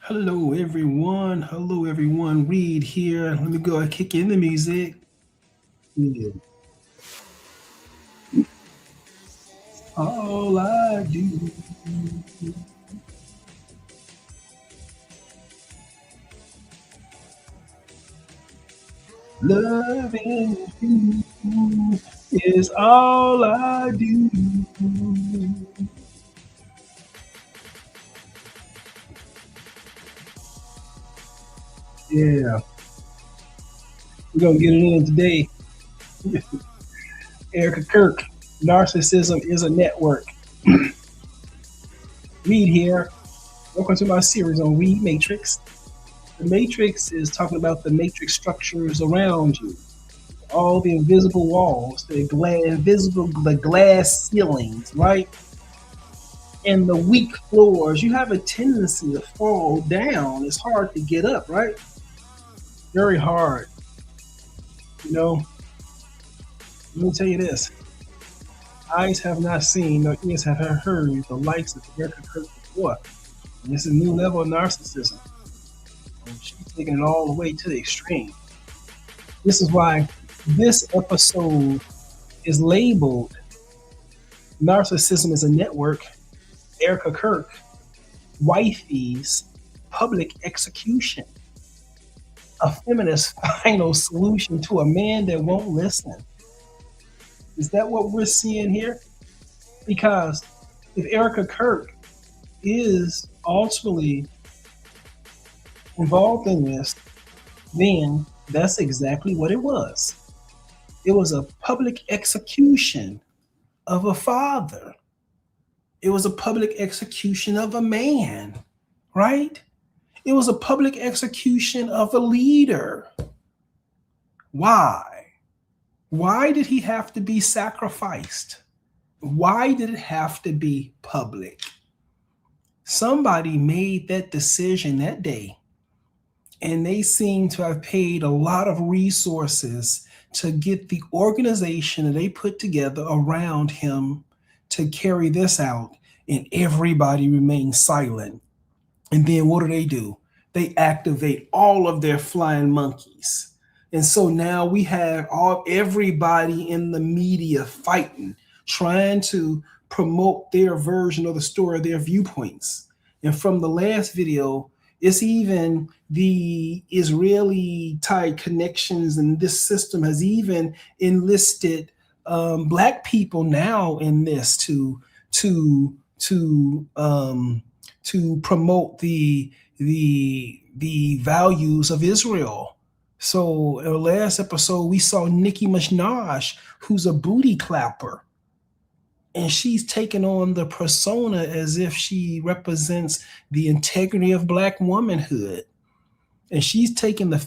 Hello, everyone. Hello, everyone. Reed here. Let me go and kick in the music. Yeah. All I do. Loving you is all I do. Yeah, we're gonna get it in today. Erika Kirk, Narcissism is a Network. Reed here. Welcome to my series on Reed Matrix. The Matrix is talking about the matrix structures around you, all the invisible walls, the glass ceilings, right? And the weak floors. You have a tendency to fall down. It's hard to get up, right? Very hard. You know, let me tell you this. Eyes have not seen, nor ears have heard the likes of Erika Kirk before. And this is a new level of narcissism. And she's taking it all the way to the extreme. This is why this episode is labeled Narcissism is a Network, Erika Kirk, Wifey's Public Execution. A feminist final solution to a man that won't listen. Is that what we're seeing here? Because if Erika Kirk is ultimately involved in this, then that's exactly what it was. It was a public execution of a father. It was a public execution of a man, right? It was a public execution of a leader. Why? Why did he have to be sacrificed? Why did it have to be public? Somebody made that decision that day, and they seem to have paid a lot of resources to get the organization that they put together around him to carry this out, and everybody remains silent. And then what do? They activate all of their flying monkeys. And so now we have everybody in the media fighting, trying to promote their version of the story, their viewpoints. And from the last video, it's even the Israeli tied connections, and this system has even enlisted Black people now in this to promote the values of Israel. So in the last episode, we saw Nicki Minaj, who's a booty clapper, and she's taken on the persona as if she represents the integrity of Black womanhood. And she's taken the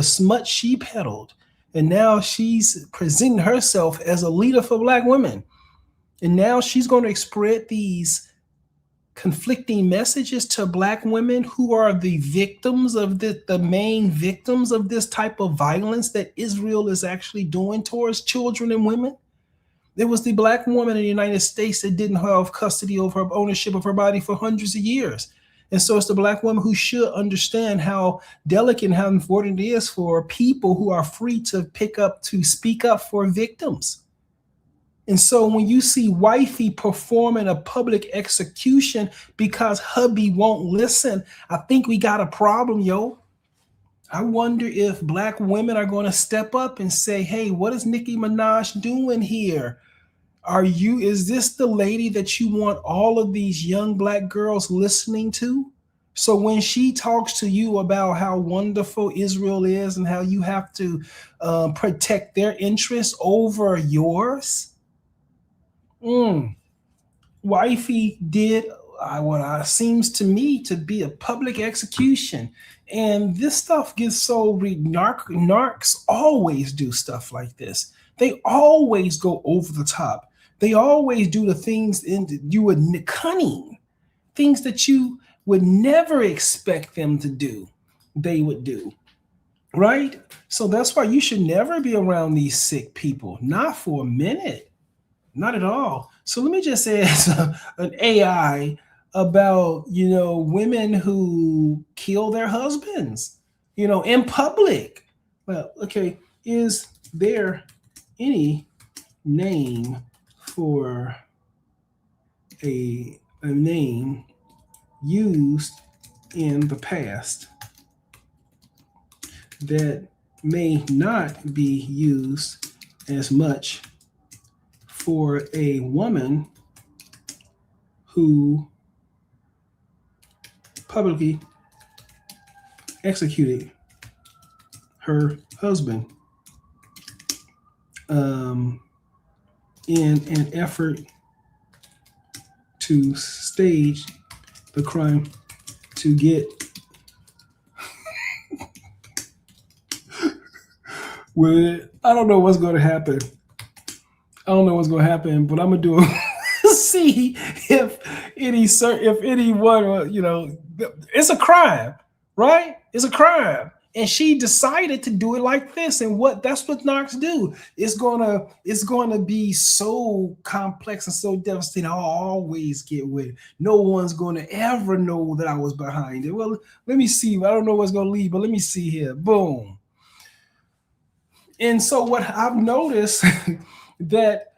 smut she peddled, and now she's presenting herself as a leader for Black women. And now she's going to spread these conflicting messages to Black women who are the victims of the main victims of this type of violence that Israel is actually doing towards children and women. There was the Black woman in the United States that didn't have custody over her ownership of her body for hundreds of years. And so it's the Black woman who should understand how delicate and how important it is for people who are free to speak up for victims. And so when you see Wifey performing a public execution because hubby won't listen, I think we got a problem, yo. I wonder if Black women are going to step up and say, hey, what is Nicki Minaj doing here? Is this the lady that you want all of these young Black girls listening to? So when she talks to you about how wonderful Israel is and how you have to protect their interests over yours, Wifey did what seems to me to be a public execution. And this stuff gets so narcs always do stuff like this. They always go over the top. They always do the things cunning, things that you would never expect them to do, they would do, right? So that's why you should never be around these sick people, not for a minute. Not at all. So let me just say, as an AI about, women who kill their husbands, in public. Well, okay, is there any name for a name used in the past that may not be used as much for a woman who publicly executed her husband in an effort to stage the crime to get I don't know what's going to happen. But I'm gonna do it. See if anyone, it's a crime, right? It's a crime, and she decided to do it like this. And that's what narcs do. It's gonna be so complex and so devastating. I'll always get with it. No one's gonna ever know that I was behind it. Well, let me see. I don't know what's gonna lead, but let me see here. Boom. And so what I've noticed that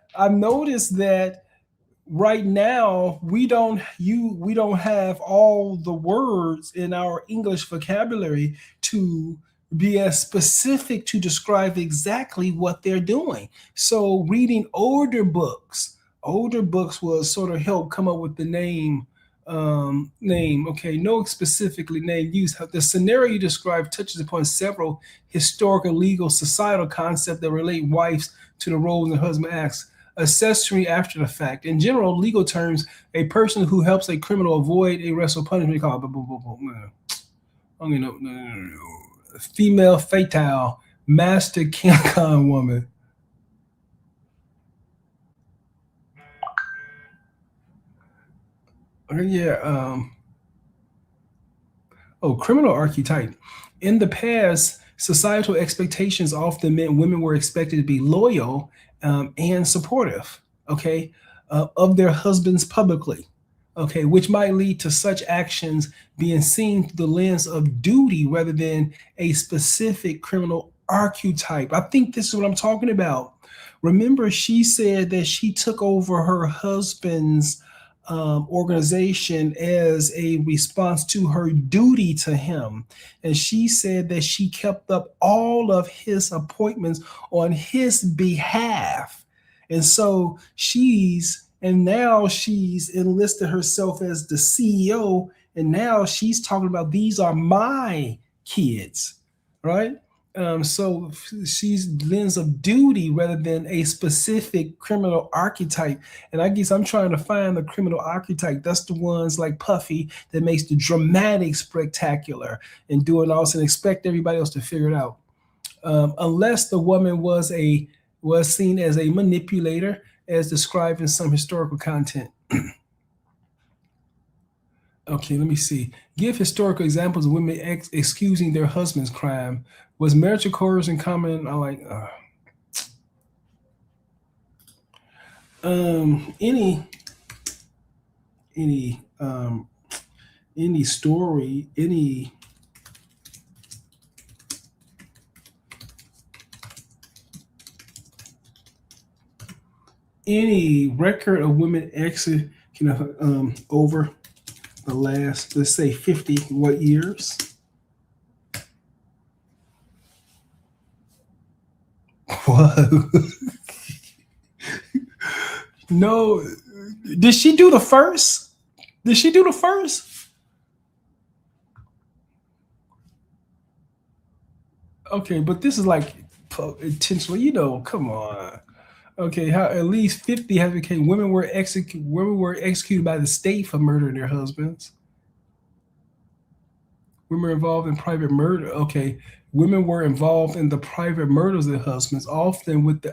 right now we don't have all the words in our English vocabulary to be as specific to describe exactly what they're doing. So reading older books will sort of help come up with the name. Okay, no specifically name used. The scenario you described touches upon several historical, legal, societal concepts that relate wives to the roles the husband acts. Accessory after the fact. In general, legal terms, a person who helps a criminal avoid arrest or punishment called female fatale, master con woman. Yeah. Criminal archetype. In the past, societal expectations often meant women were expected to be loyal and supportive, okay, of their husbands publicly, okay, which might lead to such actions being seen through the lens of duty rather than a specific criminal archetype. I think this is what I'm talking about. Remember, she said that she took over her husband's organization as a response to her duty to him. And she said that she kept up all of his appointments on his behalf. And so now she's enlisted herself as the CEO. And now she's talking about, these are my kids, right? So she's lens of duty rather than a specific criminal archetype. And I guess I'm trying to find the criminal archetype. That's the ones like Puffy that makes the dramatic spectacular and doing all this and expect everybody else to figure it out. Unless the woman was seen as a manipulator, as described in some historical content. Okay, let me see. Give historical examples of women excusing their husband's crime. Was marital coercion common? I like any story, any record of women executing over the last, let's say 50 what years? Whoa. No. Did she do the first? Okay, but this is like intentional, come on. Okay, how at least 50 have became women were executed by the state for murdering their husbands. Women were involved in private murder. Okay, women were involved in the private murders of their husbands, often with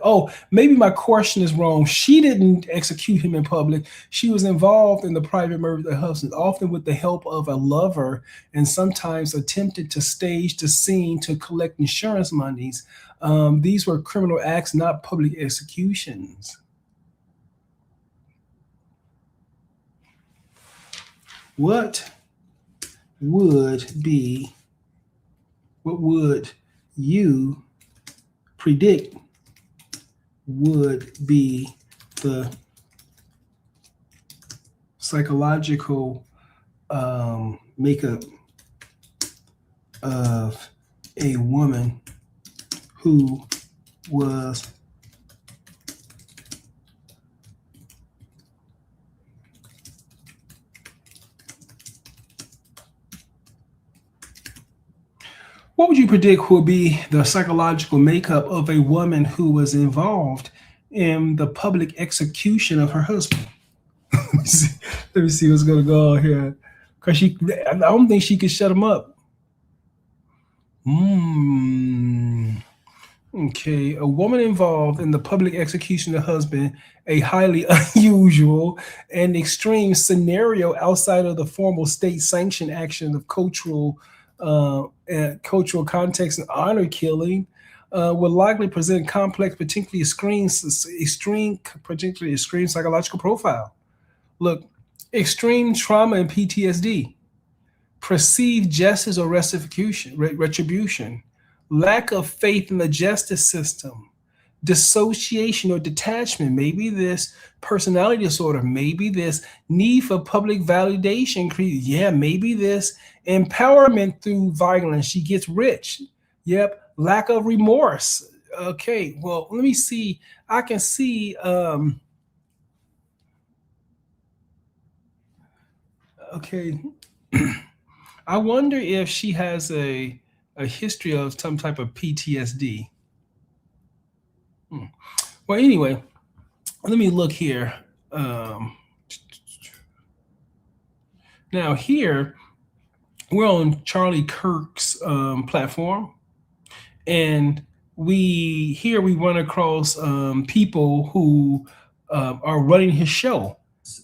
maybe my question is wrong. She didn't execute him in public. She was involved in the private murder of their husbands, often with the help of a lover, and sometimes attempted to stage the scene to collect insurance monies. These were criminal acts, not public executions. what would you predict would be the psychological makeup of a woman who was What would you predict will be the psychological makeup of a woman who was involved in the public execution of her husband? Let me see what's going to go on here. Because I don't think she could shut him up. Okay, a woman involved in the public execution of her husband, a highly unusual and extreme scenario outside of the formal state-sanctioned action of cultural context and honor killing, would likely present complex, particularly extreme psychological profile. Look, extreme trauma and PTSD, perceived justice or retribution, lack of faith in the justice system, dissociation or detachment, maybe this personality disorder, maybe this need for public validation, maybe this empowerment through violence, she gets rich, lack of remorse. Okay, well, let me see, I can see, okay, I wonder if she has a history of some type of PTSD. Well, anyway, let me look here. Now here, we're on Charlie Kirk's platform, and we run across people who are running his show.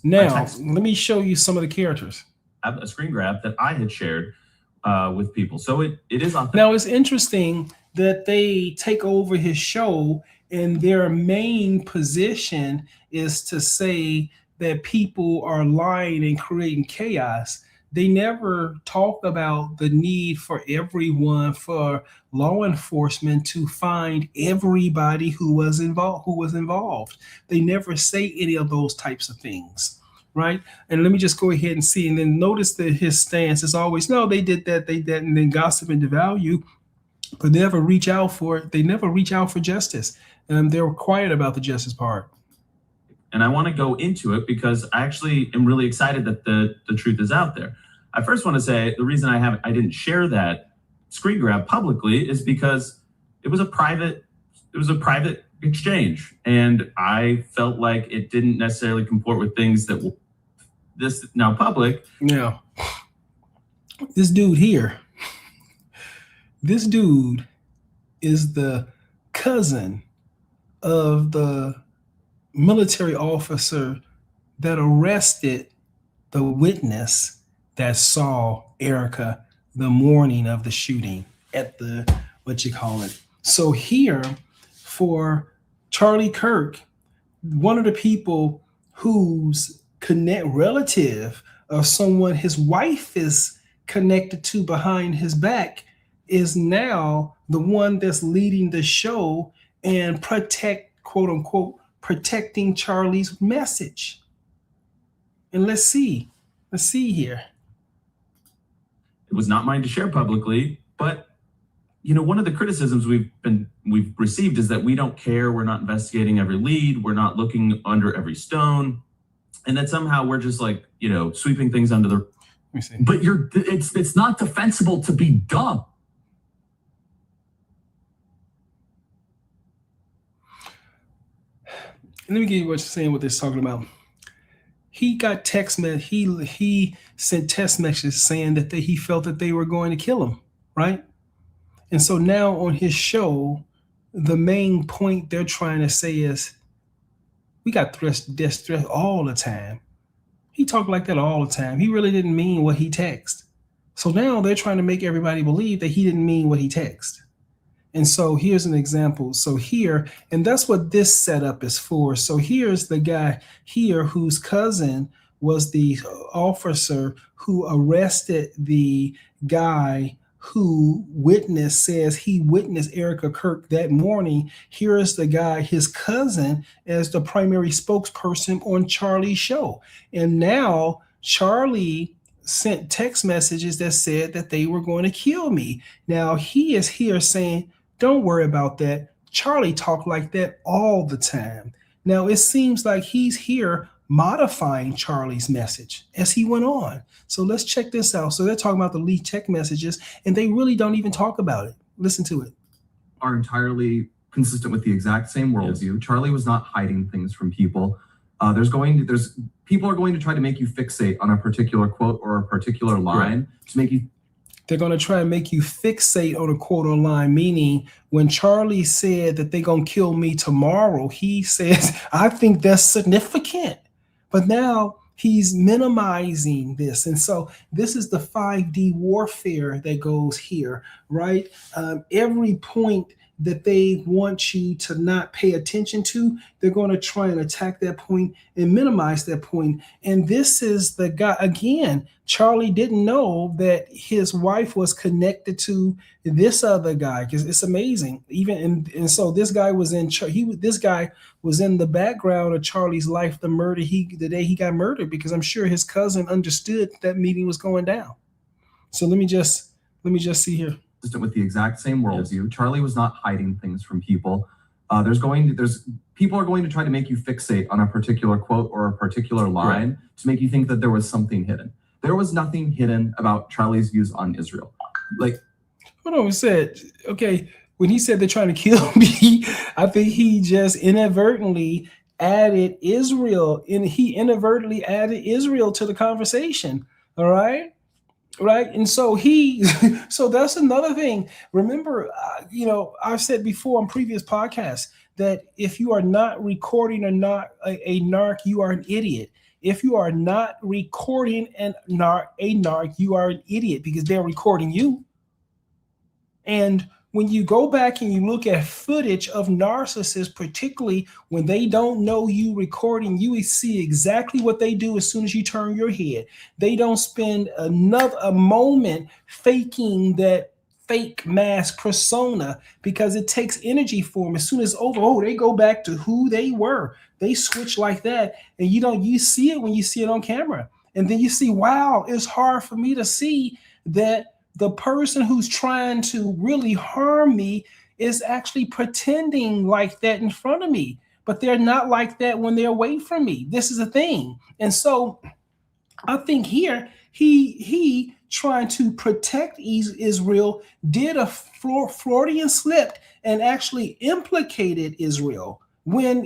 Now, let me show you some of the characters. I have a screen grab that I had shared with people. So it is on. Now, it's interesting that they take over his show, and their main position is to say that people are lying and creating chaos. They never talk about the need for everyone, for law enforcement to find everybody who was involved. They never say any of those types of things, right? And let me just go ahead and see. And then notice that his stance is always, no, they did that, and then gossip and devalue, but they never reach out for it. They never reach out for justice. And they're quiet about the justice part. And I want to go into it because I actually am really excited that the truth is out there. I first want to say the reason I didn't share that screen grab publicly is because it was a private exchange, and I felt like it didn't necessarily comport with things that this now public. Now, this dude here, this dude is the cousin of the military officer that arrested the witness that saw Erika the morning of the shooting at the, So here for Charlie Kirk, one of the people who's relative of someone his wife is connected to behind his back is now the one that's leading the show and quote unquote, protecting Charlie's message. And let's see here. It was not mine to share publicly, but one of the criticisms we've received is that we don't care. We're not investigating every lead. We're not looking under every stone, and that somehow we're just like sweeping things under the. Let me see. But it's not defensible to be dumb. Let me give you what you're saying, what they're talking about. He got he sent text messages saying that he felt that they were going to kill him, right? And so now on his show, the main point they're trying to say is, we got death threats all the time. He talked like that all the time. He really didn't mean what he texted. So now they're trying to make everybody believe that he didn't mean what he texted. And so here's an example. So here, and that's what this setup is for. So here's the guy here whose cousin was the officer who arrested the guy who says he witnessed Erika Kirk that morning. Here is the guy, his cousin, as the primary spokesperson on Charlie's show. And now Charlie sent text messages that said that they were going to kill me. Now he is here saying, don't worry about that. Charlie talked like that all the time. Now it seems like he's here modifying Charlie's message as he went on. So let's check this out. So they're talking about the leaked text messages, and they really don't even talk about it. Listen to it. Are entirely consistent with the exact same worldview. Charlie was not hiding things from people. People are going to try to make you fixate on a particular quote or a particular line to make you. They're going to try and make you fixate on a quote or line, meaning when Charlie said that they're going to kill me tomorrow, he says, I think that's significant. But now he's minimizing this. And so this is the 5D warfare that goes here, right? Every point that they want you to not pay attention to, they're going to try and attack that point and minimize that point. And this is the guy, again, Charlie didn't know that his wife was connected to this other guy, because it's amazing. And so this guy was this guy was in the background of Charlie's life, the day he got murdered, because I'm sure his cousin understood that meeting was going down. So let me just see here. With the exact same worldview. Charlie was not hiding things from people. People are going to try to make you fixate on a particular quote or a particular line to make you think that there was something hidden. There was nothing hidden about Charlie's views on Israel. Hold on, when he said they're trying to kill me, I think he just inadvertently added Israel, and he inadvertently added Israel to the conversation. All right. Right. And so so that's another thing. Remember, I've said before on previous podcasts that if you are not recording or not a narc, you are an idiot. If you are not recording a narc, you are an idiot, because they're recording you. And when you go back and you look at footage of narcissists, particularly when they don't know you recording, you see exactly what they do as soon as you turn your head. They don't spend a moment faking that fake mask persona, because it takes energy for them. As soon as it's over, they go back to who they were. They switch like that, and you see it when you see it on camera. And then you see, wow, it's hard for me to see that the person who's trying to really harm me is actually pretending like that in front of me, but they're not like that when they're away from me. This is a thing. And so I think here he trying to protect Israel did a Freudian slip and actually implicated Israel when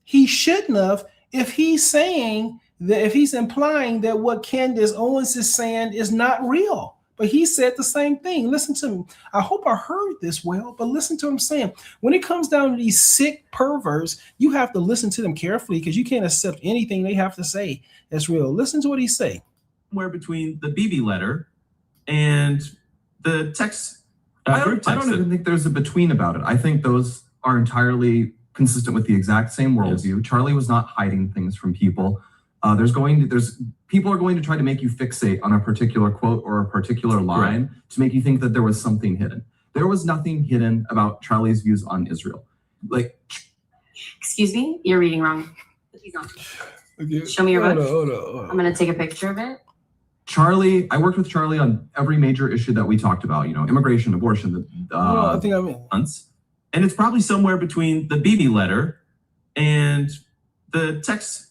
he shouldn't have. If he's implying that what Candace Owens is saying is not real. But he said the same thing. Listen to me. I hope I heard this well, but listen to him saying, when it comes down to these sick perverts, you have to listen to them carefully, because you can't accept anything they have to say as real. Listen to what he say. Somewhere between the BB letter and the text. I don't even think there's a between about it. I think those are entirely consistent with the exact same worldview. Charlie was not hiding things from people. People are going to try to make you fixate on a particular quote or a particular line to make you think that there was something hidden. There was nothing hidden about Charlie's views on Israel. Excuse me, you're reading wrong. Okay. Show me your book. Hold on. I'm going to take a picture of it. I worked with Charlie on every major issue that we talked about, immigration, abortion, I think I'm in. Months. And it's probably somewhere between the BB letter and the text.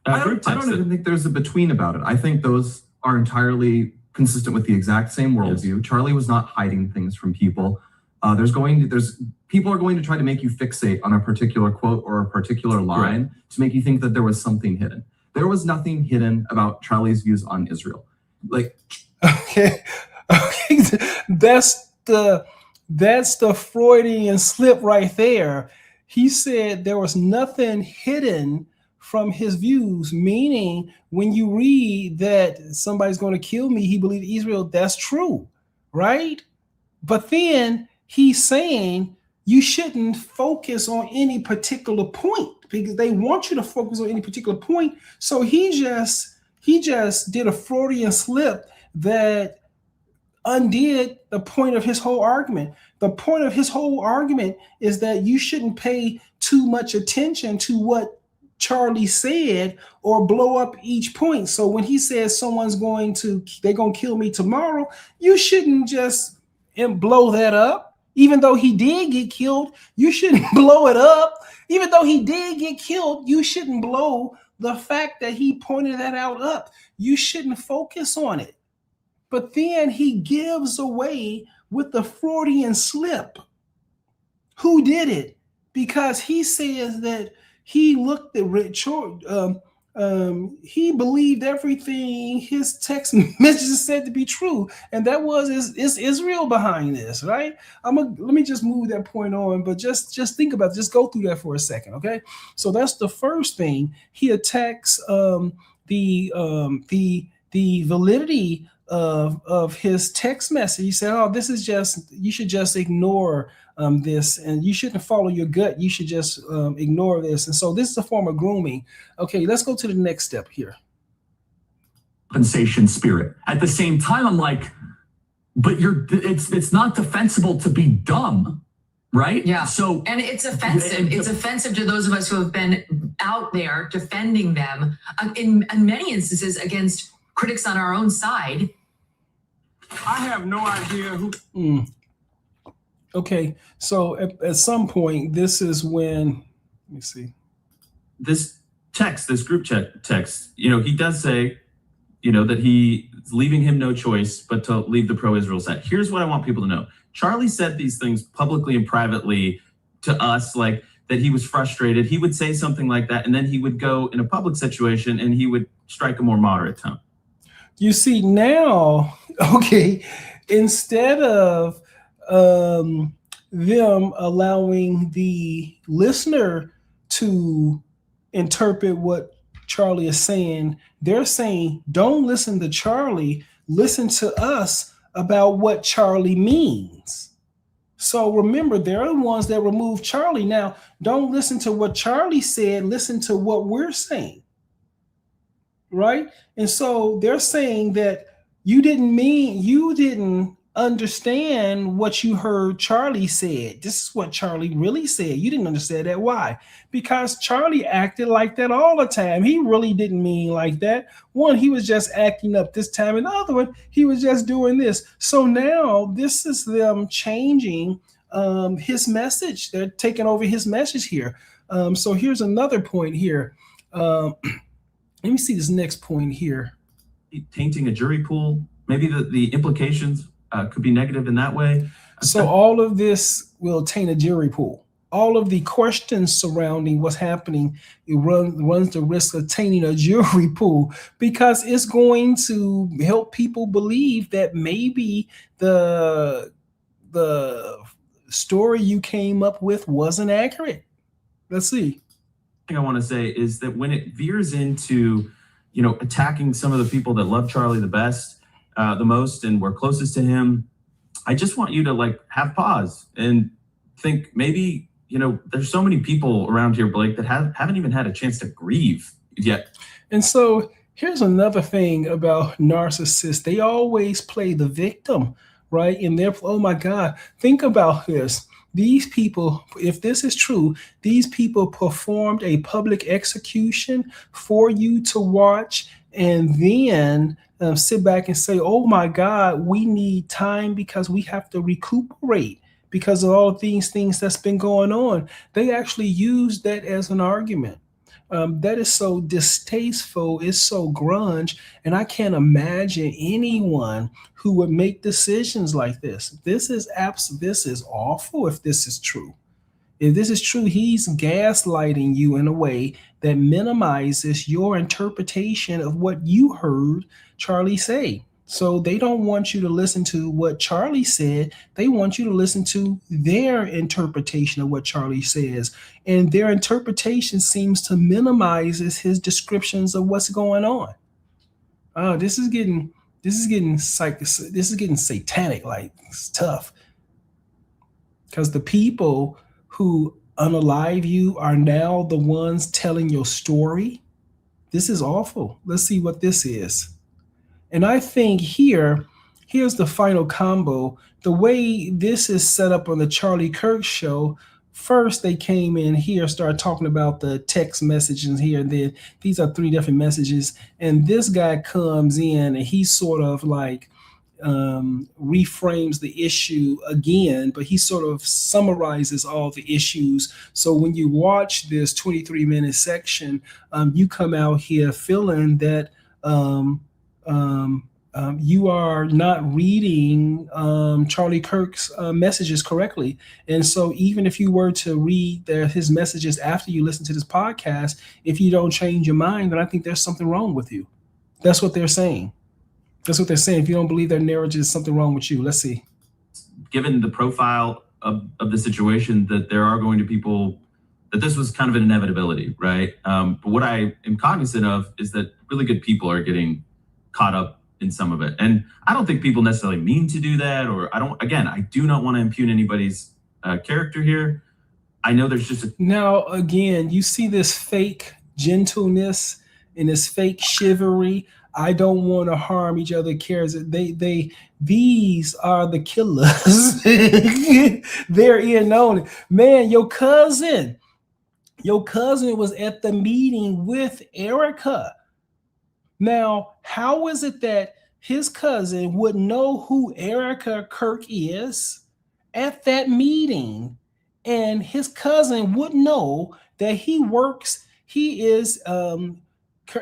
I don't even think there's a between about it. I think those are entirely consistent with the exact same worldview. Charlie was not hiding things from people. People are going to try to make you fixate on a particular quote or a particular line to make you think that there was something hidden. There was nothing hidden about Charlie's views on Israel. Okay. That's the Freudian slip right there. He said there was nothing hidden from his views, meaning when you read that somebody's going to kill me, he believed Israel, that's true, right? But then he's saying you shouldn't focus on any particular point, because they want you to focus on any particular point. So he just did a Freudian slip that undid the point of his whole argument. The point of his whole argument is that you shouldn't pay too much attention to what Charlie said or blow up each point. So when he says they're going to kill me tomorrow, you shouldn't just blow that up. Even though he did get killed, you shouldn't blow it up. Even though he did get killed, you shouldn't blow the fact that he pointed that out up. You shouldn't focus on it. But then he gives away with the Freudian slip. Who did it? Because he says that he looked at he believed everything his text messages said to be true, and that was is Israel behind this, right? Let me just move that point on, but just think about it. Just go through that for a second, okay? So that's the first thing. He attacks the validity of his text message. He said, "Oh, this is just, you should just ignore this, and you shouldn't follow your gut. You should just ignore this." And so this is a form of grooming. Okay, let's go to the next step here. Compensation spirit. At the same time, I'm like, but it's not defensible to be dumb, right? Yeah. So, and it's offensive. It's offensive to those of us who have been out there defending them in many instances against critics on our own side. I have no idea who. Okay, so at some point, this is when, let me see. This group chat text, he does say, that he is leaving him no choice but to leave the pro-Israel side. Here's what I want people to know. Charlie said these things publicly and privately to us, like that he was frustrated. He would say something like that, and then he would go in a public situation and he would strike a more moderate tone. You see now, okay, instead of them allowing the listener to interpret what Charlie is saying, they're saying, don't listen to Charlie, listen to us about what Charlie means. So remember, they're the ones that removed Charlie. Now, don't listen to what Charlie said, listen to what we're saying. Right? And so they're saying that you didn't understand what you heard Charlie said. This is what Charlie really said. You didn't understand that. Why? Because Charlie acted like that all the time. He really didn't mean like that. One, he was just acting up this time, and the other one, he was just doing this. So now this is them changing his message. They're taking over his message here. So here's another point here. Let me see this next point here. Tainting a jury pool. Maybe the implications could be negative in that way. So all of this will taint a jury pool. All of the questions surrounding what's happening, it runs the risk of tainting a jury pool, because it's going to help people believe that maybe the story you came up with wasn't accurate. Let's see. Thing I want to say is that when it veers into, attacking some of the people that love Charlie the most and were closest to him, I just want you to have pause and think, maybe, there's so many people around here, Blake, that haven't even had a chance to grieve yet. And so here's another thing about narcissists. They always play the victim, right? And therefore, oh my God, think about this. These people, if this is true, these people performed a public execution for you to watch, and then sit back and say, oh my God, we need time because we have to recuperate because of all of these things that's been going on. They actually use that as an argument. That is so distasteful. It's so grunge. And I can't imagine anyone who would make decisions like this. This is awful if this is true. If this is true, he's gaslighting you in a way that minimizes your interpretation of what you heard Charlie say. So they don't want you to listen to what Charlie said. They want you to listen to their interpretation of what Charlie says. And their interpretation seems to minimize his descriptions of what's going on. This is getting satanic. Like, it's tough. Because the people who unalive you are now the ones telling your story. This is awful. Let's see what this is. And I think here's the final combo. The way this is set up on the Charlie Kirk show, first they came in here, started talking about the text messages here, and then these are 3 different messages. And this guy comes in and he sort of like reframes the issue again, but he sort of summarizes all the issues. So when you watch this 23-minute section, you come out here feeling that you are not reading Charlie Kirk's messages correctly. And so even if you were to read his messages after you listen to this podcast, if you don't change your mind, then I think there's something wrong with you. That's what they're saying. That's what they're saying. If you don't believe their narrative, there's something wrong with you. Let's see. Given the profile of the situation, that there are going to people, that this was kind of an inevitability, right? But what I am cognizant of is that really good people are getting caught up in some of it. And I don't think people necessarily mean to do that, or I do not want to impugn anybody's character here. I know there's just Now, again, you see this fake gentleness and this fake chivalry. I don't want to harm each other cares. These are the killers. They're in on it. Man, your cousin was at the meeting with Erika. Now, how is it that his cousin would know who Erika Kirk is at that meeting, and his cousin would know that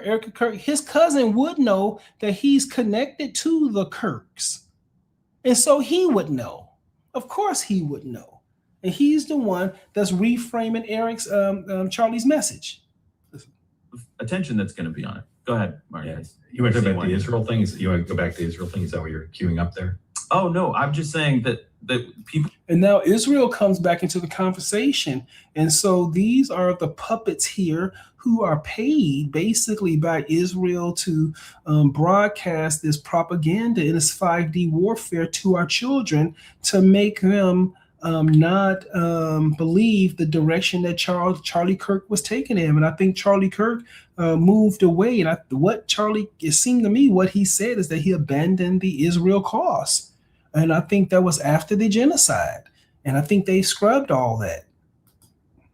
Erika Kirk, his cousin would know that he's connected to the Kirks. And so he would know. Of course he would know. And he's the one that's reframing Charlie's message. attention that's going to be on it. Go ahead, Mark. Yeah. You want to talk about the Israel thing? You want to go back to the Israel thing? Is that what you're queuing up there? Oh, no, I'm just saying that people. And now Israel comes back into the conversation. And so these are the puppets here who are paid basically by Israel to broadcast this propaganda in this 5D warfare to our children to make them not believe the direction that Charlie Kirk was taking him. And I think Charlie Kirk moved away. And it seemed to me what he said is that he abandoned the Israel cause. And I think that was after the genocide. And I think they scrubbed all that.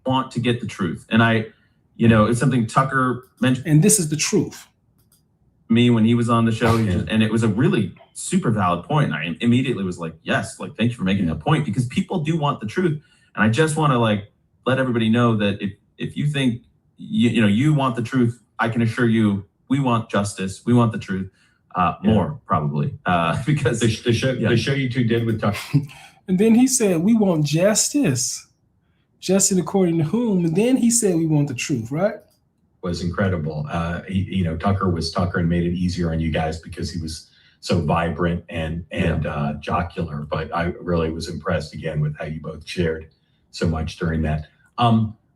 Want to get the truth. And it's something Tucker mentioned. And this is the truth. Me when he was on the show, and it was a really super valid point. And I immediately was like, yes, thank you for making that point, because people do want the truth. And I just want to let everybody know that if you think you want the truth, I can assure you we want justice. We want the truth. More probably because the show you two did with Tucker. And then he said, we want justice. Justice according to whom? And then he said, we want the truth, right? Was incredible. Tucker was Tucker and made it easier on you guys because he was so vibrant and jocular. But I really was impressed again with how you both shared so much during that.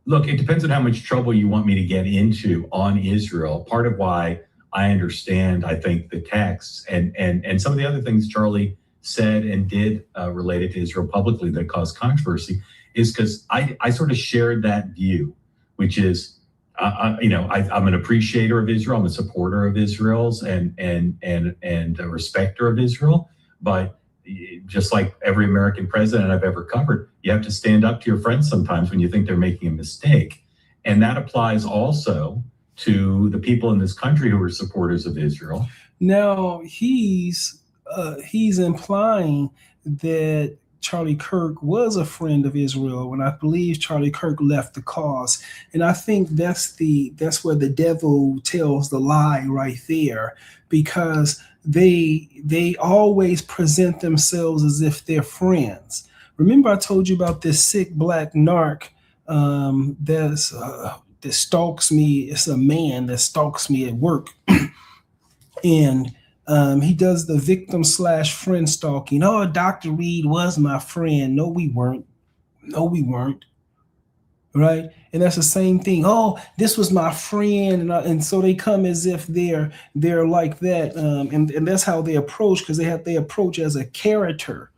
Look, it depends on how much trouble you want me to get into on Israel. Part of why I understand, I think, the texts and some of the other things Charlie said and did related to Israel publicly that caused controversy is because I sort of shared that view, which is, I'm an appreciator of Israel. I'm a supporter of Israel's and a respecter of Israel. But just like every American president I've ever covered, you have to stand up to your friends sometimes when you think they're making a mistake. And that applies also to the people in this country who are supporters of Israel. Now he's implying that Charlie Kirk was a friend of Israel, and I believe Charlie Kirk left the cause. And I think that's where the devil tells the lie right there, because they always present themselves as if they're friends. Remember I told you about this sick black narc that stalks me. It's a man that stalks me at work. And he does the victim / friend stalking. Oh, Dr. Reed was my friend. No, we weren't. Right? And that's the same thing. Oh, this was my friend. And so they come as if they're like that. And that's how they approach, because they approach as a character,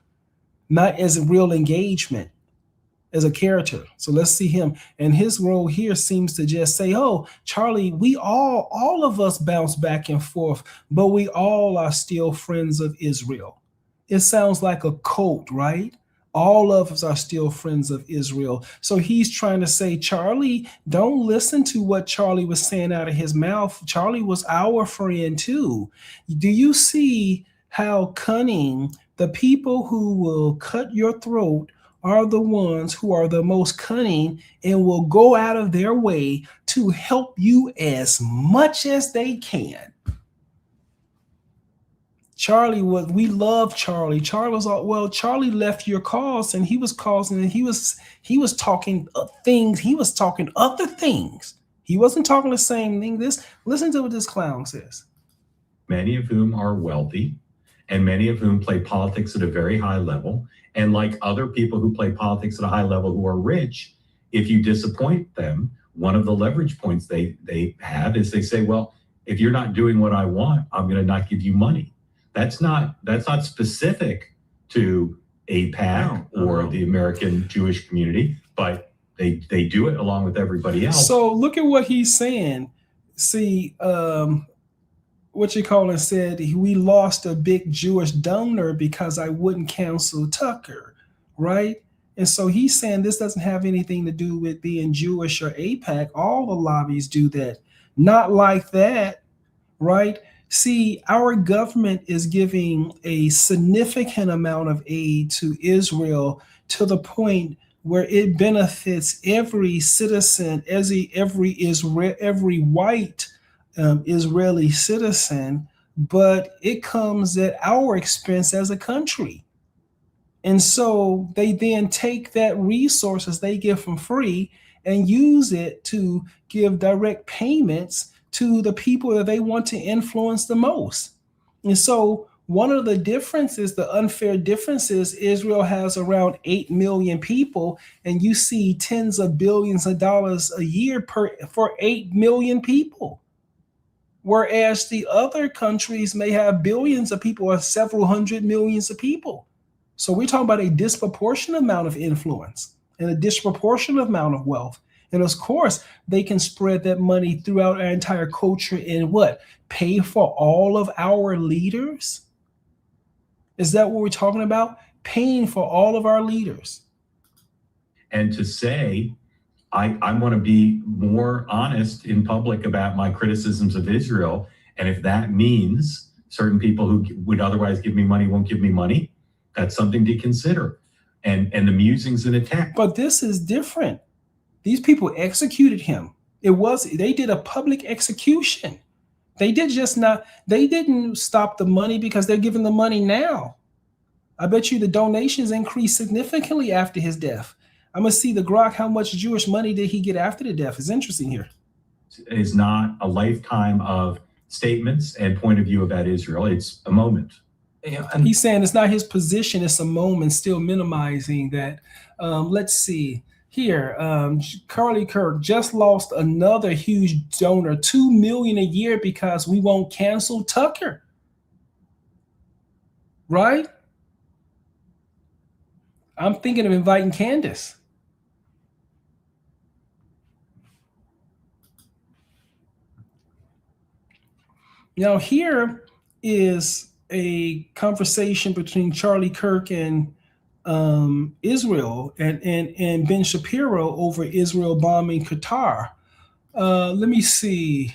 not as a real engagement. as a character. So let's see him. And his role here seems to just say, oh, Charlie, we all of us bounce back and forth, but we all are still friends of Israel. It sounds like a cult, right? All of us are still friends of Israel. So he's trying to say, Charlie, don't listen to what Charlie was saying out of his mouth. Charlie was our friend too. Do you see how cunning the people who will cut your throat are the ones who are the most cunning and will go out of their way to help you as much as they can? Charlie we love Charlie. Charlie was all, well, Charlie left your cause and he was causing, and he was talking things. He was talking other things. He wasn't talking the same thing. Listen to what this clown says. Many of whom are wealthy and many of whom play politics at a very high level. And like other people who play politics at a high level who are rich, if you disappoint them, one of the leverage points they have is they say, well, if you're not doing what I want, I'm going to not give you money. That's not specific to AIPAC or the American Jewish community, but they do it along with everybody else. So look at what he's saying. See, said, we lost a big Jewish donor because I wouldn't cancel Tucker, right? And so he's saying this doesn't have anything to do with being Jewish or AIPAC. All the lobbies do that. Not like that, right? See, our government is giving a significant amount of aid to Israel to the point where it benefits every citizen, every white Israeli citizen, but it comes at our expense as a country. And so they then take that resources they get from free and use it to give direct payments to the people that they want to influence the most. And so one of the differences, the unfair differences, Israel has around 8 million people, and you see tens of billions of dollars a year for 8 million people. Whereas the other countries may have billions of people or several hundred millions of people. So we're talking about a disproportionate amount of influence and a disproportionate amount of wealth. And of course, they can spread that money throughout our entire culture and what? Pay for all of our leaders? Is that what we're talking about? Paying for all of our leaders. And to say, I want to be more honest in public about my criticisms of Israel. And if that means certain people who would otherwise give me money won't give me money, that's something to consider. And the musings and attack. But this is different. These people executed him. They did a public execution. They didn't stop the money because they're giving the money now. I bet you the donations increased significantly after his death. I'm going to see the Grok, how much Jewish money did he get after the death? It's interesting here. It's not a lifetime of statements and point of view about Israel. It's a moment. And he's saying it's not his position, it's a moment, still minimizing that. Let's see. Here, Erika Kirk just lost another huge donor, $2 million a year because we won't cancel Tucker. Right? I'm thinking of inviting Candace. Now here is a conversation between Charlie Kirk and Israel and Ben Shapiro over Israel bombing Qatar. Let me see.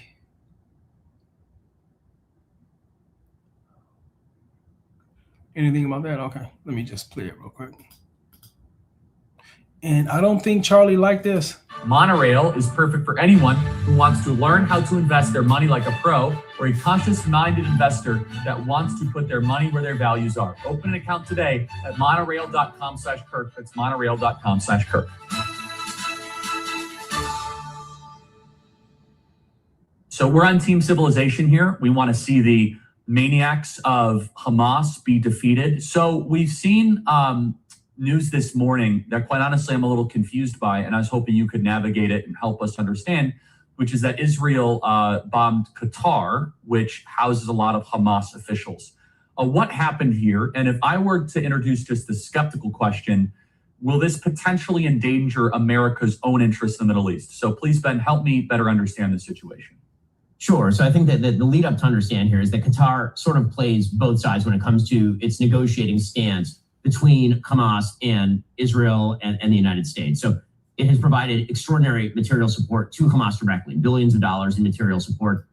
Anything about that? Okay, let me just play it real quick. And I don't think Charlie liked this. Monorail is perfect for anyone who wants to learn how to invest their money like a pro, or a conscious-minded investor that wants to put their money where their values are. Open an account today at monorail.com/Kirk. That's monorail.com/Kirk. So we're on Team Civilization here. We want to see the maniacs of Hamas be defeated. So we've seen news this morning that quite honestly I'm a little confused by, and I was hoping you could navigate it and help us understand, which is that Israel bombed Qatar, which houses a lot of Hamas officials. What happened here? And if I were to introduce just the skeptical question, will this potentially endanger America's own interests in the Middle East? So please, Ben, help me better understand the situation. Sure. So I think that the lead up to understand here is that Qatar sort of plays both sides when it comes to its negotiating stance between Hamas and Israel and the United States. So it has provided extraordinary material support to Hamas directly, billions of dollars in material support.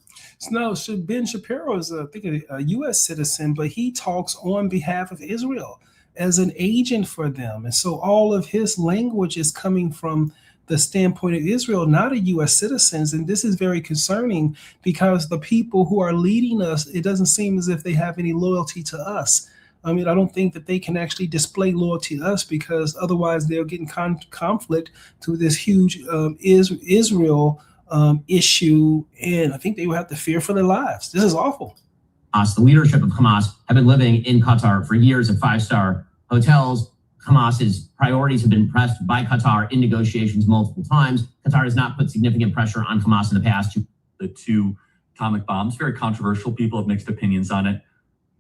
No, Ben Shapiro is, I think, a U.S. citizen, but he talks on behalf of Israel as an agent for them. And so all of his language is coming from the standpoint of Israel, not a U.S. citizens. And this is very concerning because the people who are leading us, it doesn't seem as if they have any loyalty to us. I mean, I don't think that they can actually display loyalty to us because otherwise they'll get in conflict to this huge Israel issue. And I think they will have to fear for their lives. This is awful. The leadership of Hamas have been living in Qatar for years at five-star hotels. Hamas's priorities have been pressed by Qatar in negotiations multiple times. Qatar has not put significant pressure on Hamas in the past. The two atomic bombs, very controversial. People have mixed opinions on it.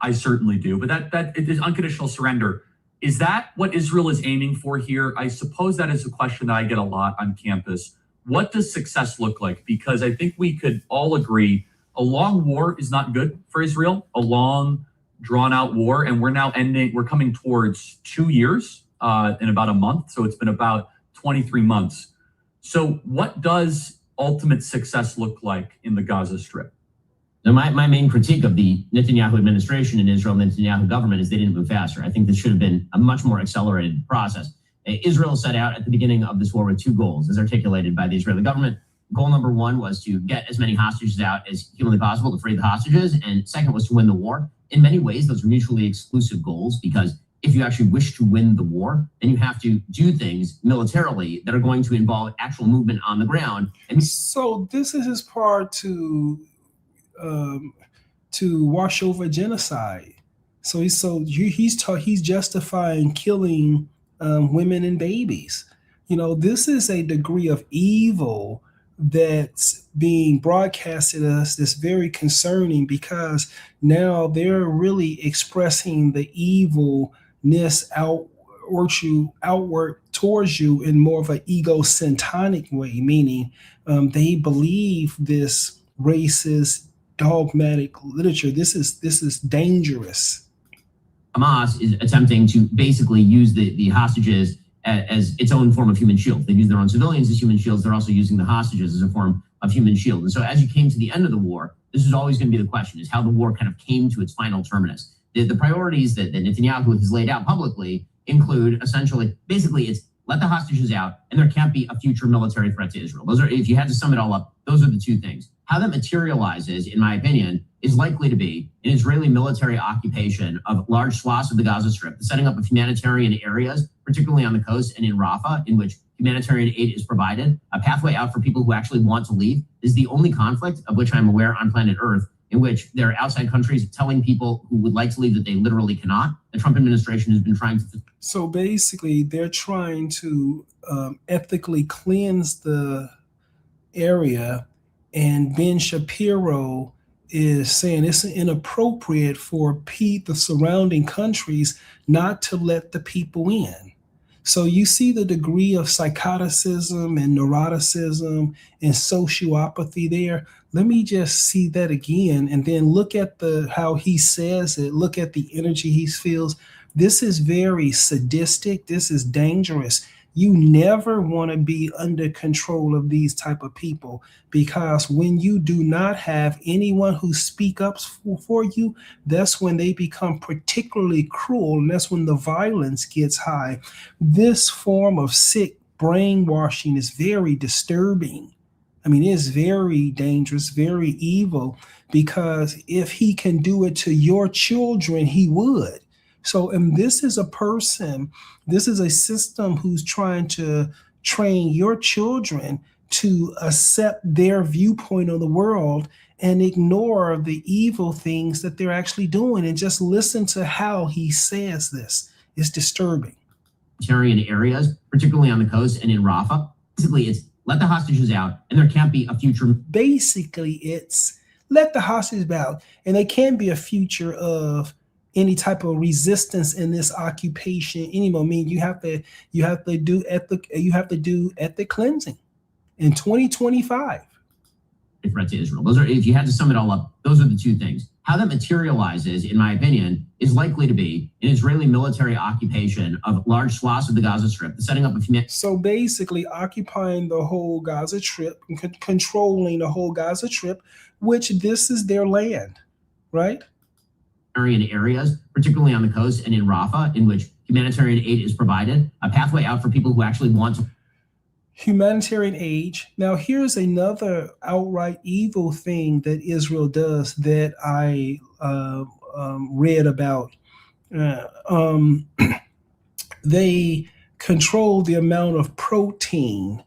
I certainly do. But that it is unconditional surrender. Is that what Israel is aiming for here? I suppose that is a question that I get a lot on campus. What does success look like? Because I think we could all agree a long war is not good for Israel, a long, drawn-out war. And we're coming towards 2 years in about a month. So it's been about 23 months. So what does ultimate success look like in the Gaza Strip? Now, my main critique of the Netanyahu administration in Israel and the Netanyahu government is they didn't move faster. I think this should have been a much more accelerated process. Israel set out at the beginning of this war with two goals, as articulated by the Israeli government. Goal number one was to get as many hostages out as humanly possible to free the hostages. And second was to win the war. In many ways, those are mutually exclusive goals, because if you actually wish to win the war, then you have to do things militarily that are going to involve actual movement on the ground. And so this is his part to wash over genocide. So he's justifying killing women and babies. You know, this is a degree of evil that's being broadcasted to us that's very concerning, because now they're really expressing the evilness outward towards you in more of an egocentric way, meaning they believe this racist dogmatic literature. This is dangerous. Hamas is attempting to basically use the hostages as its own form of human shield. They use their own civilians as human shields. They're also using the hostages as a form of human shield. And so as you came to the end of the war, this is always going to be the question, is how the war kind of came to its final terminus. The priorities that Netanyahu has laid out publicly include essentially, basically, it's let the hostages out and there can't be a future military threat to Israel. Those are, if you had to sum it all up, those are the two things. How that materializes, in my opinion, is likely to be an Israeli military occupation of large swaths of the Gaza Strip, the setting up of humanitarian areas, particularly on the coast and in Rafah, in which humanitarian aid is provided, a pathway out for people who actually want to leave. Is the only conflict of which I'm aware on planet Earth in which there are outside countries telling people who would like to leave that they literally cannot. The Trump administration has been trying to. So basically, they're trying to ethically cleanse the area, and Ben Shapiro is saying it's inappropriate for the surrounding countries not to let the people in. So you see the degree of psychoticism and neuroticism and sociopathy there. Let me just see that again, and then look at how he says it. Look at the energy he feels. This is very sadistic. This is dangerous. You never want to be under control of these type of people, because when you do not have anyone who speaks up for you, that's when they become particularly cruel, and that's when the violence gets high. This form of sick brainwashing is very disturbing. I mean, it's very dangerous, very evil, because if he can do it to your children, he would. So, and this is a system who's trying to train your children to accept their viewpoint of the world and ignore the evil things that they're actually doing. And just listen to how he says this. It's disturbing. Areas, particularly on the coast and in Rafah. Basically, it's let the hostages out and there can't be a future. Basically, it's let the hostages out and there can be a future of any type of resistance in this occupation anymore. I mean, you have to do ethnic cleansing in 2025. Threat to Israel. Those are, if you had to sum it all up, those are the two things. How that materializes, in my opinion, is likely to be an Israeli military occupation of large swaths of the Gaza Strip, the setting up of So basically occupying the whole Gaza Strip, controlling the whole Gaza Strip, which this is their land, right? Areas, particularly on the coast and in Rafah, in which humanitarian aid is provided, a pathway out for people who actually want to. Humanitarian aid. Now, here's another outright evil thing that Israel does that I read about. They control the amount of protein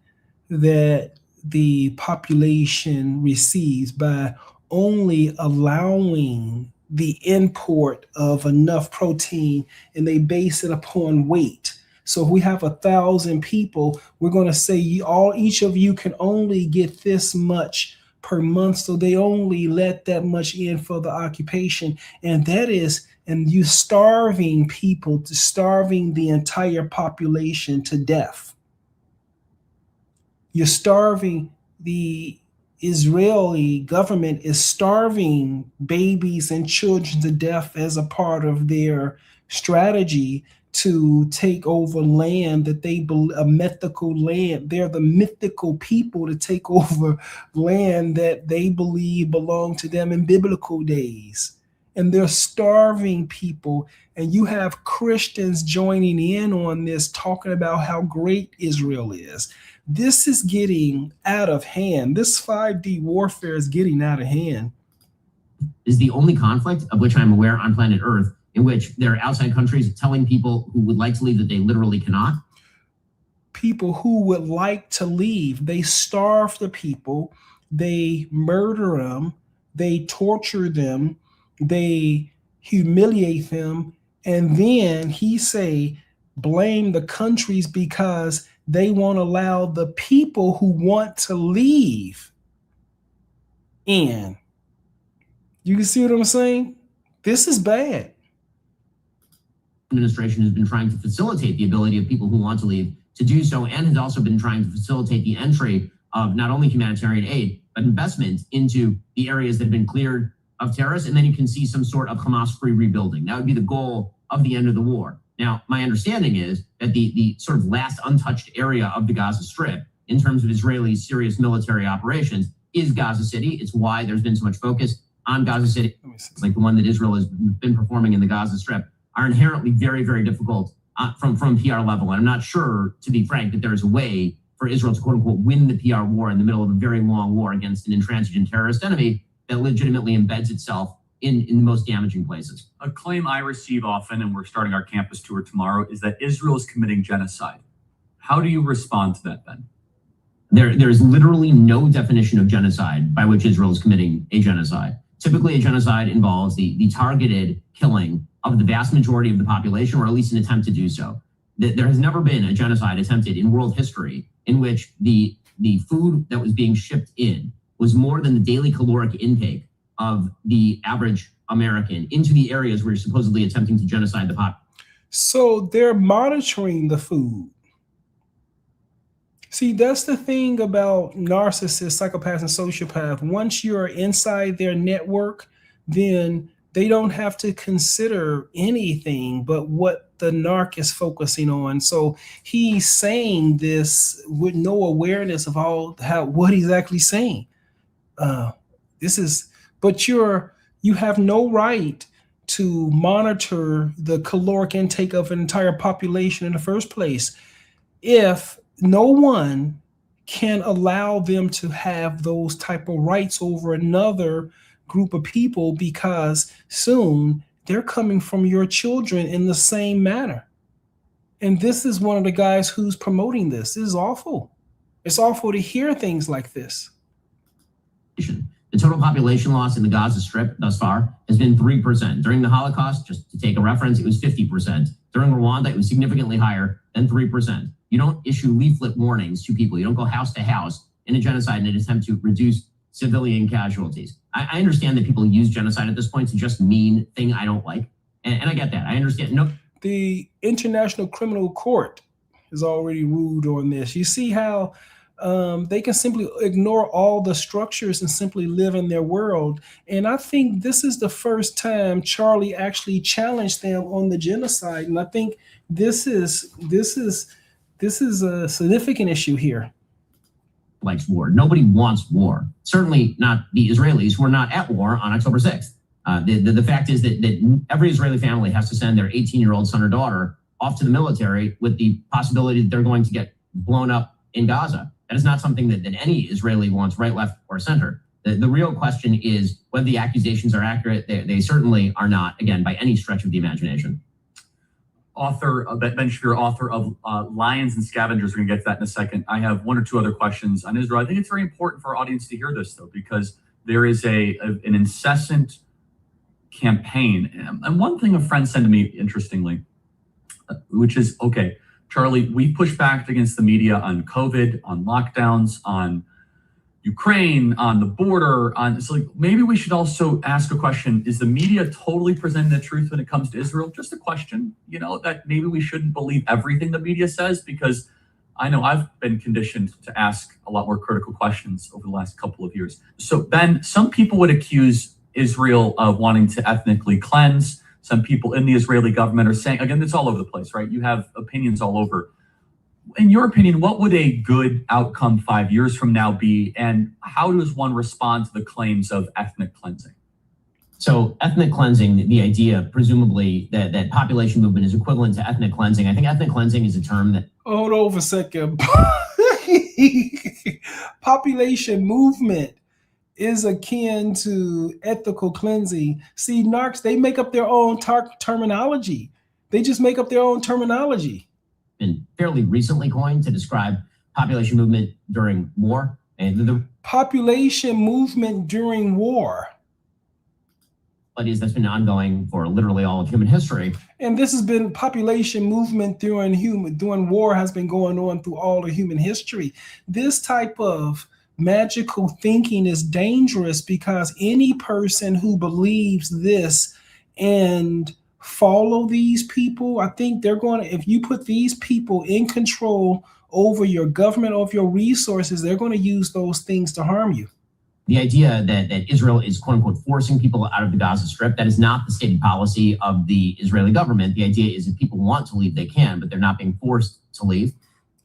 that the population receives by only allowing the import of enough protein, and they base it upon weight. So if we have 1,000 people, we're going to say each of you can only get this much per month. So they only let that much in for the occupation. And you starving people, starving the entire population to death. You're starving, the Israeli government is starving babies and children to death as a part of their strategy to take over land that they believe, a mythical land. They're the mythical people to take over land that they believe belonged to them in biblical days. And they're starving people. And you have Christians joining in on this, talking about how great Israel is. This is getting out of hand. This 5D warfare is getting out of hand. Is the only conflict of which I'm aware on planet Earth in which there are outside countries telling people who would like to leave that they literally cannot? People who would like to leave, they starve the people, they murder them, they torture them, they humiliate them, and then he say, blame the countries because they won't allow the people who want to leave in. You can see what I'm saying? This is bad. Administration has been trying to facilitate the ability of people who want to leave to do so, and has also been trying to facilitate the entry of not only humanitarian aid, but investment into the areas that have been cleared of terrorists. And then you can see some sort of Hamas-free rebuilding. That would be the goal of the end of the war. Now, my understanding is that the sort of last untouched area of the Gaza Strip, in terms of Israeli serious military operations, is Gaza City. It's why there's been so much focus on Gaza City, like the one that Israel has been performing in the Gaza Strip, are inherently very, very difficult from PR level. And I'm not sure, to be frank, that there is a way for Israel to, quote unquote, win the PR war in the middle of a very long war against an intransigent terrorist enemy that legitimately embeds itself in the most damaging places. A claim I receive often, and we're starting our campus tour tomorrow, is that Israel is committing genocide. How do you respond to that, Ben? There is literally no definition of genocide by which Israel is committing a genocide. Typically, a genocide involves the targeted killing of the vast majority of the population, or at least an attempt to do so. There has never been a genocide attempted in world history in which the food that was being shipped in was more than the daily caloric intake of the average American into the areas where you're supposedly attempting to genocide the population. So they're monitoring the food. See, that's the thing about narcissists, psychopaths, and sociopaths. Once you're inside their network, then they don't have to consider anything but what the narc is focusing on. So he's saying this with no awareness of what he's actually saying. But you have no right to monitor the caloric intake of an entire population in the first place if no one can allow them to have those type of rights over another group of people, because soon they're coming from your children in the same manner. And this is one of the guys who's promoting this. This is awful. It's awful to hear things like this. The total population loss in the Gaza Strip thus far has been 3%. During the Holocaust, just to take a reference, it was 50%. During Rwanda, it was significantly higher than 3%. You don't issue leaflet warnings to people. You don't go house to house in a genocide in an attempt to reduce civilian casualties. I understand that people use genocide at this point to just mean thing I don't like. And I get that. I understand. No, The International Criminal Court has already ruled on this. You see how they can simply ignore all the structures and simply live in their world. And I think this is the first time Charlie actually challenged them on the genocide. And I think this is a significant issue here. likes war. Nobody wants war. Certainly not the Israelis who are not at war on October 6th. The fact is that every Israeli family has to send their 18-year-old son or daughter off to the military with the possibility that they're going to get blown up in Gaza. That is not something that any Israeli wants, right, left, or center. The real question is whether the accusations are accurate. They certainly are not, again, by any stretch of the imagination. Ben Shapiro, author of Lions and Scavengers. We're going to get to that in a second. I have one or two other questions on Israel. I think it's very important for our audience to hear this, though, because there is an incessant campaign. And one thing a friend said to me, interestingly, which is, okay, Charlie, we push back against the media on COVID, on lockdowns, on Ukraine, on the border, so like maybe we should also ask a question. Is the media totally presenting the truth when it comes to Israel? Just a question, that maybe we shouldn't believe everything the media says, because I know I've been conditioned to ask a lot more critical questions over the last couple of years. So Ben, some people would accuse Israel of wanting to ethnically cleanse. Some people in the Israeli government are saying, again, it's all over the place, right? You have opinions all over. In your opinion, what would a good outcome 5 years from now be? And how does one respond to the claims of ethnic cleansing? So ethnic cleansing, the idea, presumably, that population movement is equivalent to ethnic cleansing. I think ethnic cleansing is a term that... Hold on for a second. Population movement is akin to ethical cleansing. See, narcs, they make up their own terminology. They just make up their own terminology. Been fairly recently coined to describe population movement during war. And the population movement during war. That's been ongoing for literally all of human history. And this has been population movement during war has been going on through all of human history. This type of magical thinking is dangerous because any person who believes this and follow these people, I think they're going to, if you put these people in control over your government, of your resources, they're going to use those things to harm you. The idea that Israel is, quote unquote, forcing people out of the Gaza Strip, that is not the stated policy of the Israeli government. The idea is if people want to leave, they can, but they're not being forced to leave.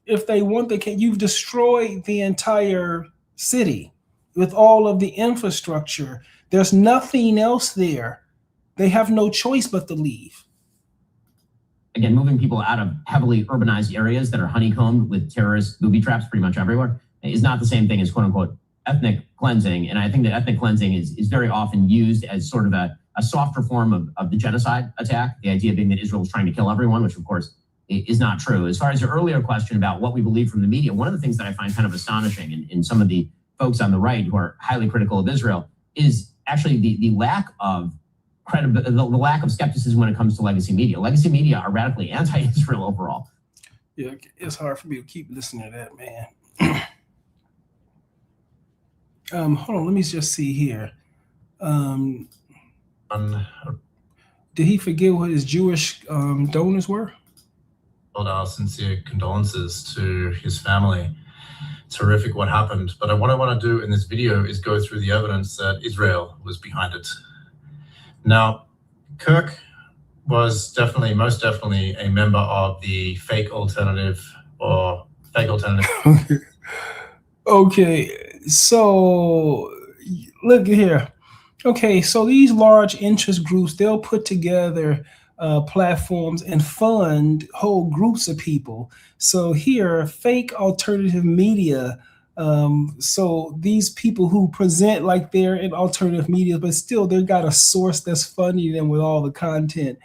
If they want, they can. You've destroyed the entire city with all of the infrastructure. There's nothing else there. They have no choice but to leave. Again, moving people out of heavily urbanized areas that are honeycombed with terrorist booby traps pretty much everywhere is not the same thing as, quote unquote, ethnic cleansing. And I think that ethnic cleansing is very often used as sort of a softer form of the genocide attack. The idea being that Israel is trying to kill everyone, which of course is not true. As far as your earlier question about what we believe from the media, one of the things that I find kind of astonishing in some of the folks on the right who are highly critical of Israel is actually the lack of the lack of skepticism when it comes to legacy media. Legacy media are radically anti-Israel overall. Yeah, it's hard for me to keep listening to that, man. Hold on, let me just see here. Did he forget what his Jewish donors were? Our sincere condolences to his family. It's horrific what happened. But what I want to do in this video is go through the evidence that Israel was behind it. Now, Kirk was most definitely a member of the fake alternative. Okay, so look here. Okay, so these large interest groups, they'll put together platforms and fund whole groups of people. So here, fake alternative media. So these people who present like they're in alternative media, but still they've got a source that's funding them with all the content,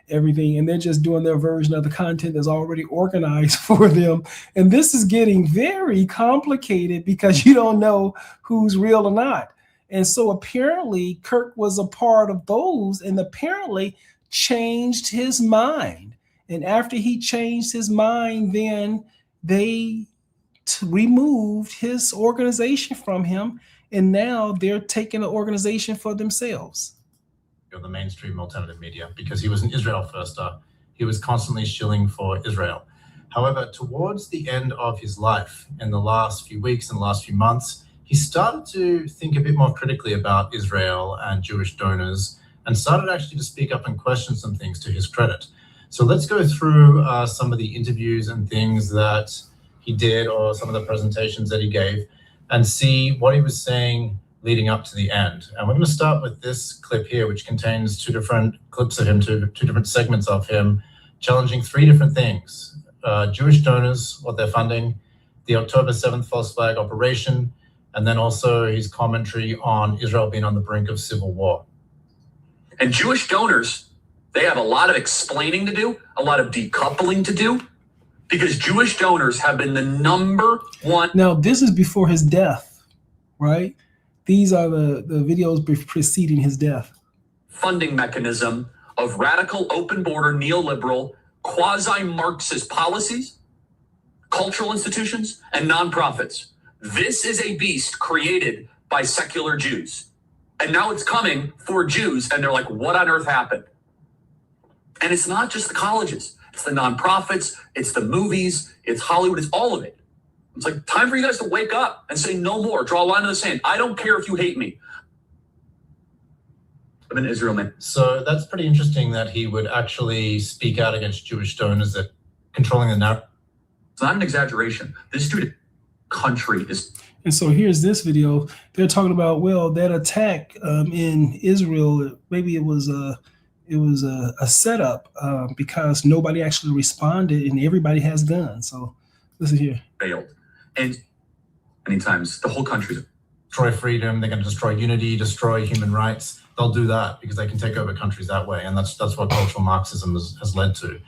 everything, and they're just doing their version of the content that's already organized for them. And this is getting very complicated because you don't know who's real or not. And so apparently Kirk was a part of those and apparently changed his mind. And after he changed his mind, then they removed his organization from him. And now they're taking the organization for themselves. the mainstream alternative media, because he was an Israel firster. He was constantly shilling for Israel. However, towards the end of his life, in the last few weeks and last few months, he started to think a bit more critically about Israel and Jewish donors, and started actually to speak up and question some things to his credit. So let's go through some of the interviews and things that he did, or some of the presentations that he gave, and see what he was saying leading up to the end. And we're going to start with this clip here, which contains two different clips of him, two different segments of him, challenging three different things. Jewish donors, what they're funding, the October 7th false flag operation, and then also his commentary on Israel being on the brink of civil war. And Jewish donors, they have a lot of explaining to do, a lot of decoupling to do, because Jewish donors have been the number one. Now, this is before his death, right? These are the videos preceding his death. Funding mechanism of radical, open border, neoliberal, quasi-Marxist policies, cultural institutions, and nonprofits. This is a beast created by secular Jews. And now it's coming for Jews, and they're like, what on earth happened? And it's not just the colleges. It's the nonprofits, it's the movies, it's Hollywood, it's all of it. It's like, time for you guys to wake up and say no more. Draw a line in the sand. I don't care if you hate me. I'm an Israel man. So that's pretty interesting that he would actually speak out against Jewish donors that controlling the narrative. It's not an exaggeration. This dude country is. And so here's this video. They're talking about, well, that attack in Israel, maybe it was a setup because nobody actually responded and everybody has guns. So listen here. Failed. And many times the whole country's destroy freedom, they're going to destroy unity, destroy human rights. They'll do that because they can take over countries that way. And that's what cultural Marxism has led to.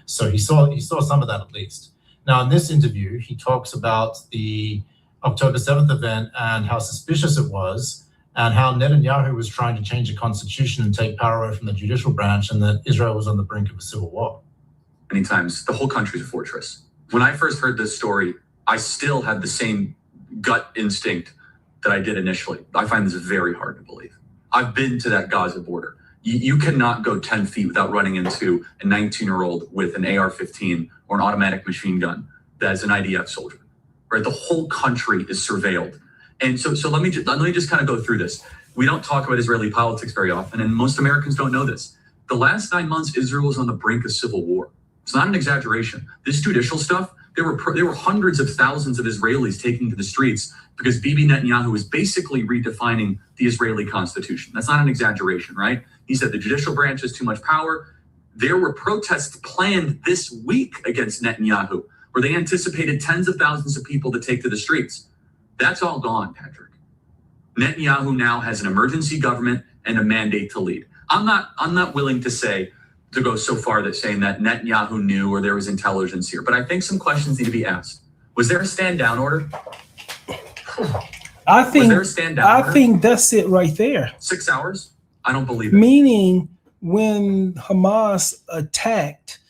So he saw some of that at least. Now in this interview, he talks about the October 7th event and how suspicious it was, and how Netanyahu was trying to change the constitution and take power away from the judicial branch, and that Israel was on the brink of a civil war. Many times the whole country's a fortress. When I first heard this story, I still had the same gut instinct that I did initially. I find this very hard to believe. I've been to that Gaza border. You cannot go 10 feet without running into a 19-year-old with an AR-15 or an automatic machine gun that's an IDF soldier, right? The whole country is surveilled. And so let me just kind of go through this. We don't talk about Israeli politics very often, and most Americans don't know this. The last 9 months, Israel was on the brink of civil war. It's not an exaggeration. This judicial stuff, there were hundreds of thousands of Israelis taking to the streets because Bibi Netanyahu is basically redefining the Israeli constitution. That's not an exaggeration, right? He said the judicial branch has too much power. There were protests planned this week against Netanyahu, where they anticipated tens of thousands of people to take to the streets. That's all gone, Patrick. Netanyahu now has an emergency government and a mandate to lead. I'm not willing to go so far that saying that Netanyahu knew or there was intelligence here, but I think some questions need to be asked. Was there a stand down order? I think order? That's it right there. 6 hours? I don't believe it. Meaning when Hamas attacked,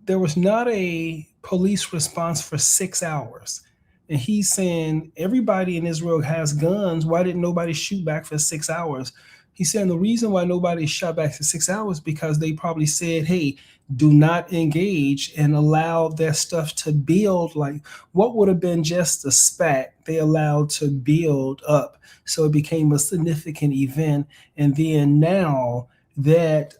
there was not a police response for 6 hours. And he's saying everybody in Israel has guns. Why didn't nobody shoot back for 6 hours? He's saying the reason why nobody shot back for 6 hours because they probably said, hey, do not engage, and allow their stuff to build. Like what would have been just a spat, they allowed to build up. So it became a significant event. And then now that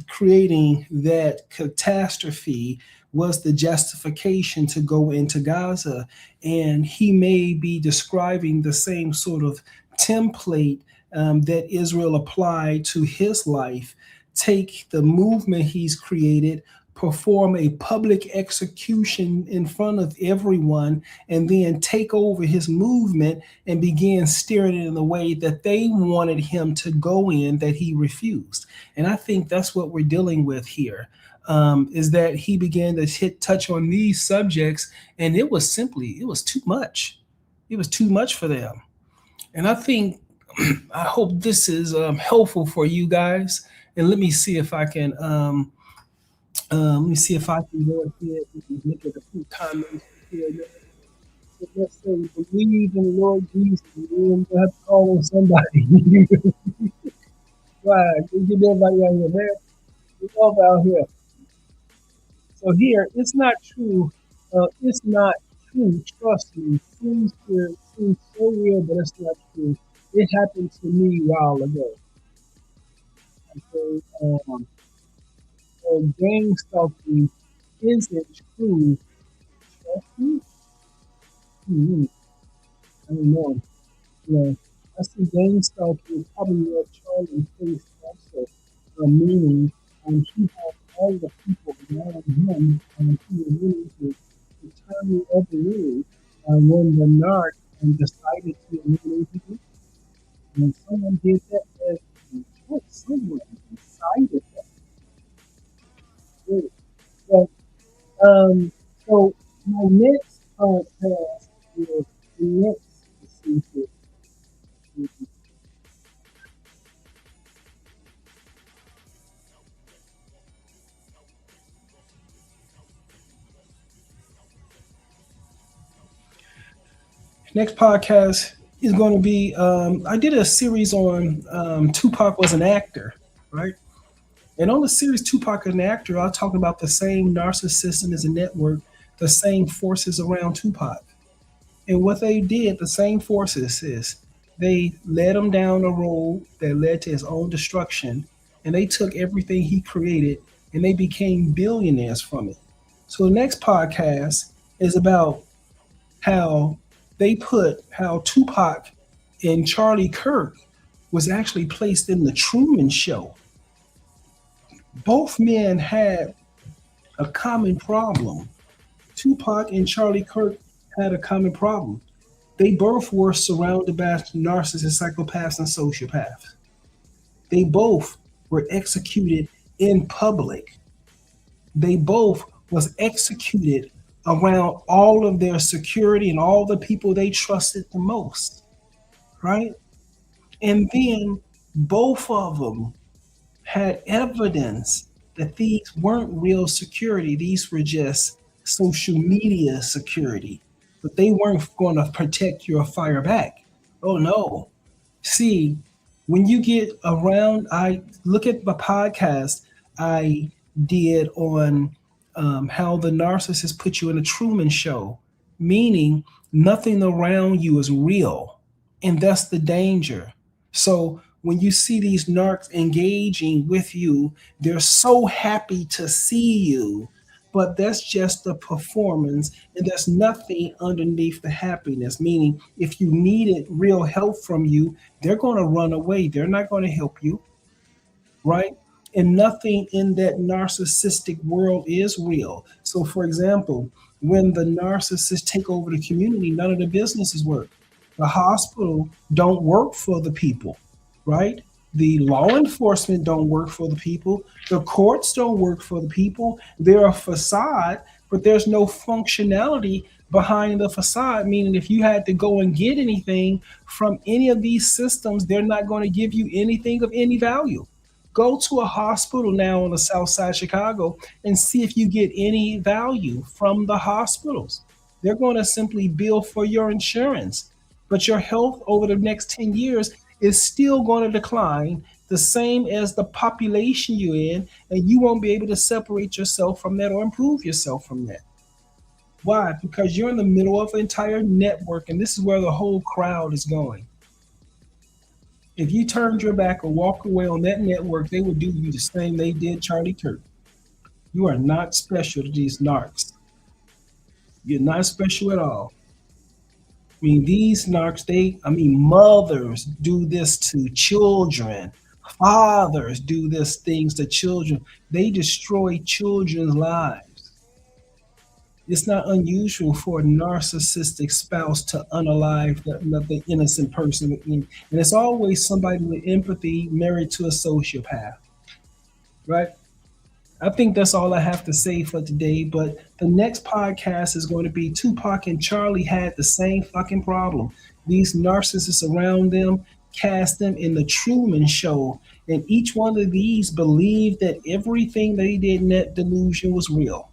creating that catastrophe was the justification to go into Gaza. And he may be describing the same sort of template that Israel applied to his life. Take the movement he's created, perform a public execution in front of everyone, and then take over his movement and begin steering it in the way that they wanted him to go in, that he refused. And I think that's what we're dealing with here, is that he began to touch on these subjects, and it was too much. It was too much for them. And I think, I hope this is helpful for you guys. And let me see if I can go ahead and look at a few comments here. Let's say believe in the Lord Jesus. You don't have to call on somebody. Right, we get everybody out here, man. We love out here. So here, it's not true. It's not true. Trust me. Seems so real, but it's not true. It happened to me a while ago. Okay, gang stalking isn't true. Trust me. I don't know. Yeah, I see gang stalking probably what Charlie faced also, meaning he had all the people around him who were willing to turn the other way when the narc decided to eliminate people. And someone did that as a choice. Someone decided that. Good. So my next podcast is the next season. Next podcast is going to be, I did a series on Tupac was an actor, right? And on the series Tupac an actor, I talked about the same narcissism as a network, the same forces around Tupac. And what they did, the same forces is they led him down a road that led to his own destruction. And they took everything he created and they became billionaires from it. So the next podcast is about how Tupac and Charlie Kirk was actually placed in the Truman Show. Both men had a common problem. Tupac and Charlie Kirk had a common problem. They both were surrounded by narcissists, psychopaths, and sociopaths. They both were executed in public. They both was executed around all of their security and all the people they trusted the most, right? And then both of them had evidence that these weren't real security. These were just social media security, but they weren't going to protect your fire back. Oh no. See, when you get around, I look at the podcast I did on how the narcissist put you in a Truman Show, meaning nothing around you is real. And that's the danger. So when you see these narcs engaging with you, they're so happy to see you, but that's just a performance and there's nothing underneath the happiness. Meaning if you needed real help from you, they're going to run away. They're not going to help you, right? And nothing in that narcissistic world is real. So for example, when the narcissists take over the community, none of the businesses work. The hospital don't work for the people, right? The law enforcement don't work for the people. The courts don't work for the people. They're a facade, but there's no functionality behind the facade, meaning if you had to go and get anything from any of these systems, they're not going to give you anything of any value. Go to a hospital now on the south side of Chicago and see if you get any value from the hospitals. They're going to simply bill for your insurance, but your health over the next 10 years is still going to decline the same as the population you're in, and you won't be able to separate yourself from that or improve yourself from that. Why? Because you're in the middle of an entire network, and this is where the whole crowd is going. If you turned your back or walk away on that network, they would do you the same they did Charlie Kirk. You are not special to these narcs. You're not special at all. I mean, these narcs, mothers do this to children. Fathers do these things to children. They destroy children's lives. It's not unusual for a narcissistic spouse to unalive the innocent person. And it's always somebody with empathy married to a sociopath, right? I think that's all I have to say for today. But the next podcast is going to be Tupac and Charlie had the same fucking problem. These narcissists around them cast them in the Truman Show. And each one of these believed that everything they did in that delusion was real.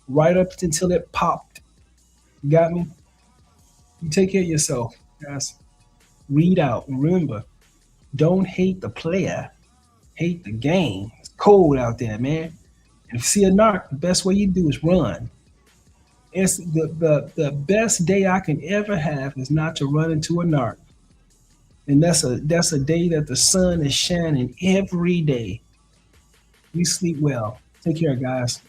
Right up until it popped. You got me? You take care of yourself, guys. Read out. And remember, don't hate the player. Hate the game. It's cold out there, man. And if you see a narc, the best way you do is run. It's the best day I can ever have is not to run into a narc. And that's a day that the sun is shining every day. You sleep well. Take care, guys.